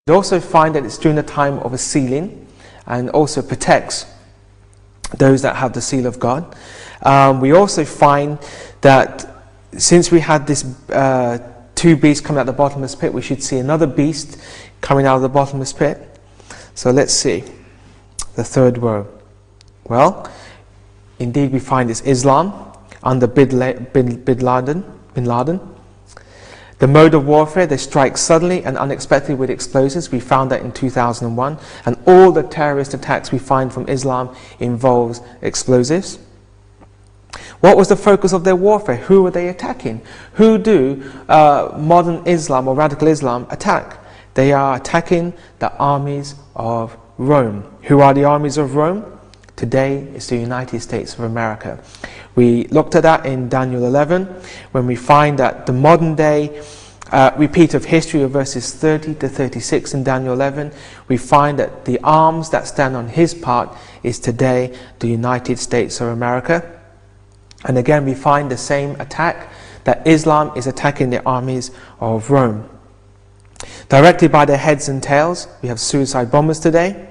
We also find that it's during the time of a sealing, and also protects those that have the seal of God. We also find that since we had this two beasts coming out of the bottomless pit, we should see another beast coming out of the bottomless pit. So let's see the third row. Well, indeed we find it's Islam under bin Laden. The mode of warfare, they strike suddenly and unexpectedly with explosives. We found that in 2001. And all the terrorist attacks we find from Islam involves explosives. What was the focus of their warfare? Who were they attacking? Who do modern Islam or radical Islam attack? They are attacking the armies of Rome. Who are the armies of Rome? Today it's the United States of America. We looked at that in Daniel 11, when we find that the modern day repeat of history of verses 30 to 36 in Daniel 11, we find that the arms that stand on his part is today the United States of America. And again we find the same attack, that Islam is attacking the armies of Rome. Directed by their heads and tails, we have suicide bombers today.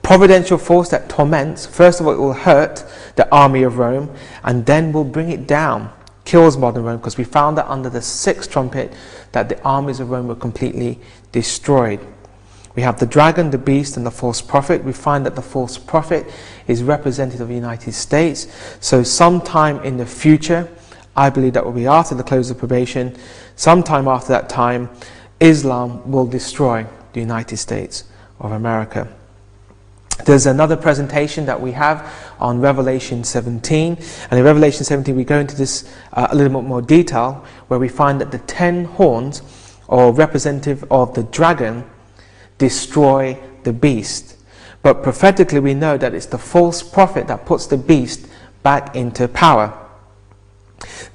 Providential force that torments. First of all, it will hurt the army of Rome, and then will bring it down, kills modern Rome, because we found that under the sixth trumpet that the armies of Rome were completely destroyed. We have the dragon, the beast, and the false prophet. We find that the false prophet is representative of the United States. So sometime in the future, I believe that will be after the close of probation, sometime after that time, Islam will destroy the United States of America. There's another presentation that we have on Revelation 17, and in Revelation 17 we go into this a little bit more detail, where we find that the 10 horns, or representative of the dragon, destroy the beast. But prophetically we know that it's the false prophet that puts the beast back into power.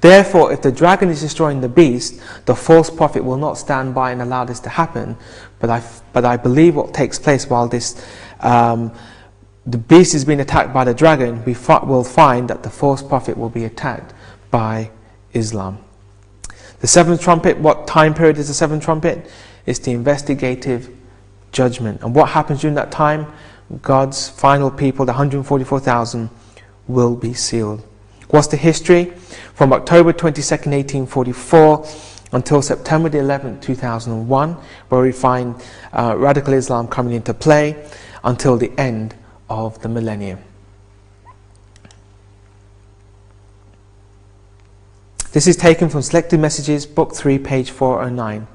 Therefore, if the dragon is destroying the beast, the false prophet will not stand by and allow this to happen. But I believe what takes place while this the beast is being attacked by the dragon, we will find that the false prophet will be attacked by Islam. The seventh trumpet, what time period is the seventh trumpet? It's the investigative judgment. And what happens during that time? God's final people, the 144,000, will be sealed. What's the history? From October 22nd, 1844 until September the 11th, 2001, where we find radical Islam coming into play, until the end of the millennium. This is taken from Selected Messages, Book 3, page 409.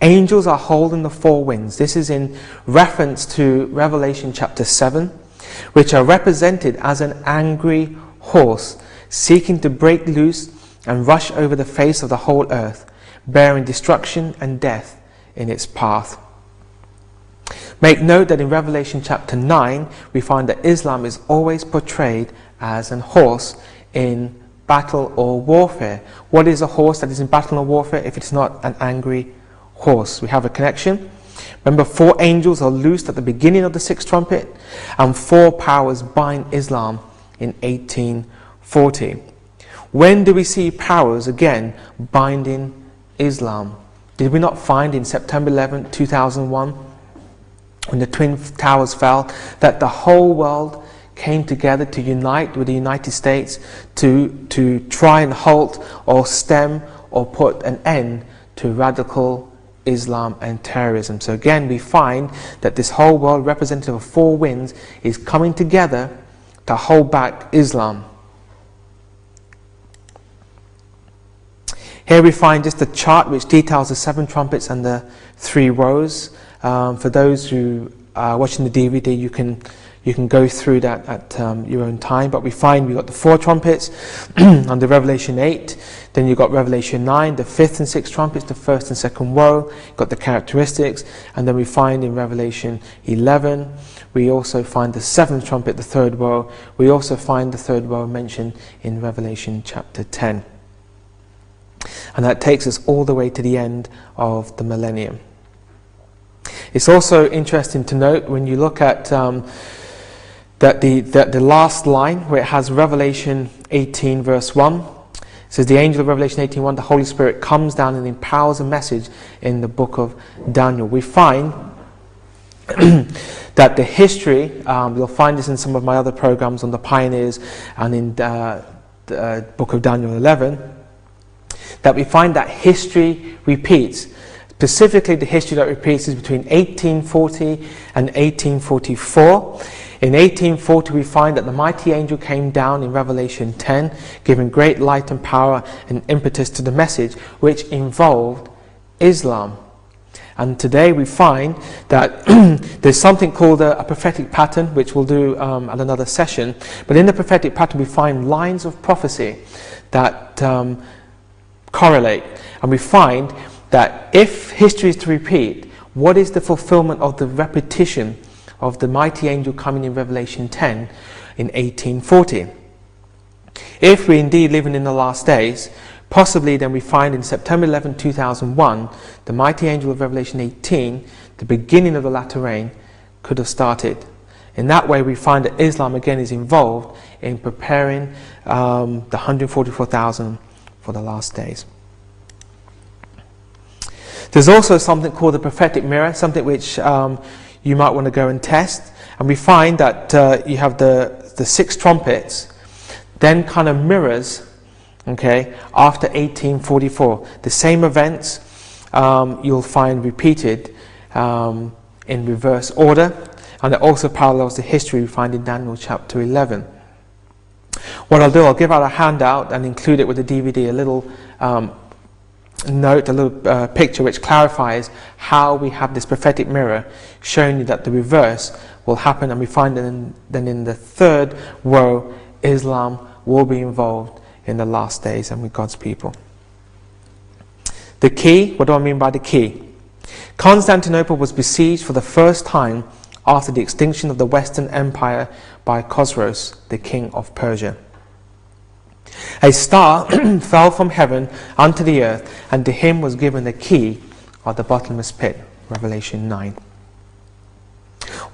Angels are holding the four winds. This is in reference to Revelation chapter 7, which are represented as an angry horse seeking to break loose and rush over the face of the whole earth, bearing destruction and death in its path. Make note that in Revelation chapter 9 we find that Islam is always portrayed as an horse in battle or warfare. What is a horse that is in battle or warfare if it's not an angry horse? We have a connection. Remember, 4 angels are loosed at the beginning of the sixth trumpet, and 4 powers bind Islam in 1840. When do we see powers again binding Islam? Did we not find in September 11, 2001, when the Twin Towers fell, that the whole world came together to unite with the United States to try and halt or stem or put an end to radical Islam and terrorism? So again, we find that this whole world, representative of 4 winds, is coming together to hold back Islam. Here we find just a chart which details the 7 trumpets and the 3 rows. For those who are watching the DVD, you can go through that at your own time. But we find we've got the 4 trumpets under Revelation 8. Then you've got Revelation 9, the 5th and 6th trumpets, the 1st and 2nd row. You've got the characteristics. And then we find in Revelation 11, we also find the 7th trumpet, the 3rd row. We also find the 3rd row mentioned in Revelation chapter 10. And that takes us all the way to the end of the millennium. It's also interesting to note when you look at that the last line where it has Revelation 18 verse 1, it says the angel of Revelation 18:1, the Holy Spirit comes down and empowers a message in the book of Daniel. We find that the history, you'll find this in some of my other programs on the pioneers and in the book of Daniel 11, that we find that history repeats. Specifically, the history that repeats is between 1840 and 1844. In 1840, we find that the mighty angel came down in Revelation 10, giving great light and power and impetus to the message, which involved Islam. And today we find that there's something called a prophetic pattern, which we'll do at another session. But in the prophetic pattern, we find lines of prophecy that correlate. And we find that if history is to repeat, what is the fulfillment of the repetition of the mighty angel coming in Revelation 10 in 1840? If we're indeed living in the last days, possibly then we find in September 11, 2001, the mighty angel of Revelation 18, the beginning of the latter rain, could have started. In that way, we find that Islam again is involved in preparing the 144,000 for the last days. There's also something called the prophetic mirror, something which you might want to go and test. And we find that you have the 6 trumpets, then kind of mirrors, okay, after 1844. The same events you'll find repeated in reverse order, and it also parallels the history we find in Daniel chapter 11. What I'll do, I'll give out a handout and include it with the DVD, a little note, a little picture which clarifies how we have this prophetic mirror showing you that the reverse will happen, and we find that then in the third row, Islam will be involved in the last days and with God's people. The key, what do I mean by the key? Constantinople was besieged for the first time after the extinction of the Western Empire by Khosroes, the king of Persia. A star fell from heaven unto the earth, and to him was given the key of the bottomless pit. Revelation 9.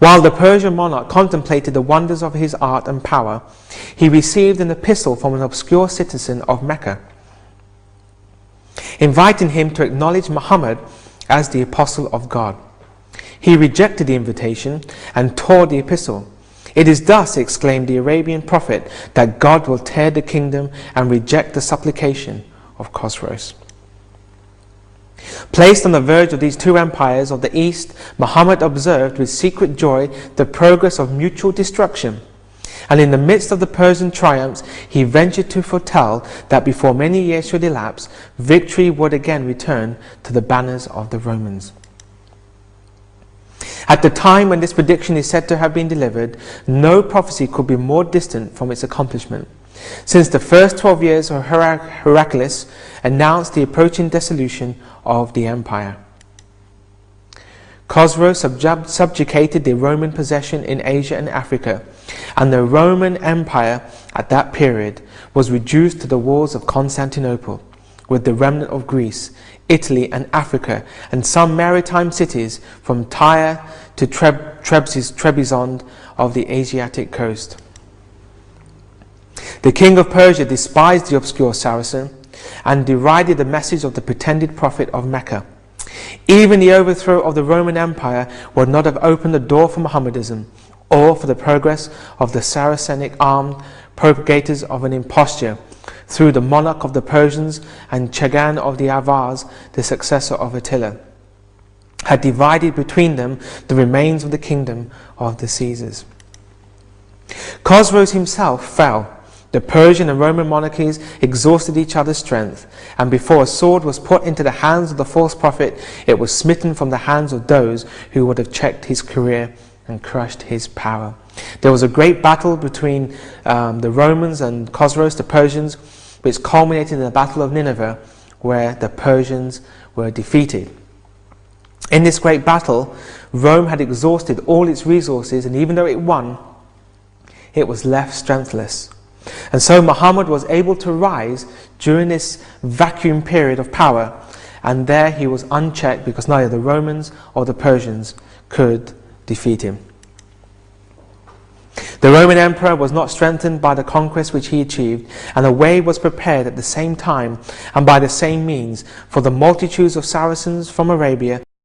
While the Persian monarch contemplated the wonders of his art and power, he received an epistle from an obscure citizen of Mecca, inviting him to acknowledge Muhammad as the apostle of God. He rejected the invitation and tore the epistle. "It is thus," exclaimed the Arabian prophet, "that God will tear the kingdom and reject the supplication of Khosroes." Placed on the verge of these two empires of the East, Muhammad observed with secret joy the progress of mutual destruction. And in the midst of the Persian triumphs, he ventured to foretell that before many years should elapse, victory would again return to the banners of the Romans. At the time when this prediction is said to have been delivered, no prophecy could be more distant from its accomplishment. Since the first 12 years of Heraclius announced the approaching dissolution of the empire. Khosroes subjugated the Roman possession in Asia and Africa, and the Roman Empire at that period was reduced to the walls of Constantinople, with the remnant of Greece, Italy and Africa, and some maritime cities from Tyre to Trebizond of the Asiatic coast. The king of Persia despised the obscure Saracen and derided the message of the pretended prophet of Mecca. Even the overthrow of the Roman Empire would not have opened the door for Mohammedanism or for the progress of the Saracenic armed propagators of an imposture through the monarch of the Persians and Chagan of the Avars, the successor of Attila, had divided between them the remains of the kingdom of the Caesars. Khosroes himself fell. The Persian and Roman monarchies exhausted each other's strength, and before a sword was put into the hands of the false prophet, it was smitten from the hands of those who would have checked his career and crushed his power. There was a great battle between the Romans and Khosroes, the Persians, which culminated in the Battle of Nineveh, where the Persians were defeated. In this great battle, Rome had exhausted all its resources, and even though it won, it was left strengthless. And so Muhammad was able to rise during this vacuum period of power, and there he was unchecked because neither the Romans or the Persians could defeat him. The Roman emperor was not strengthened by the conquest which he achieved, and a way was prepared at the same time and by the same means for the multitudes of Saracens from Arabia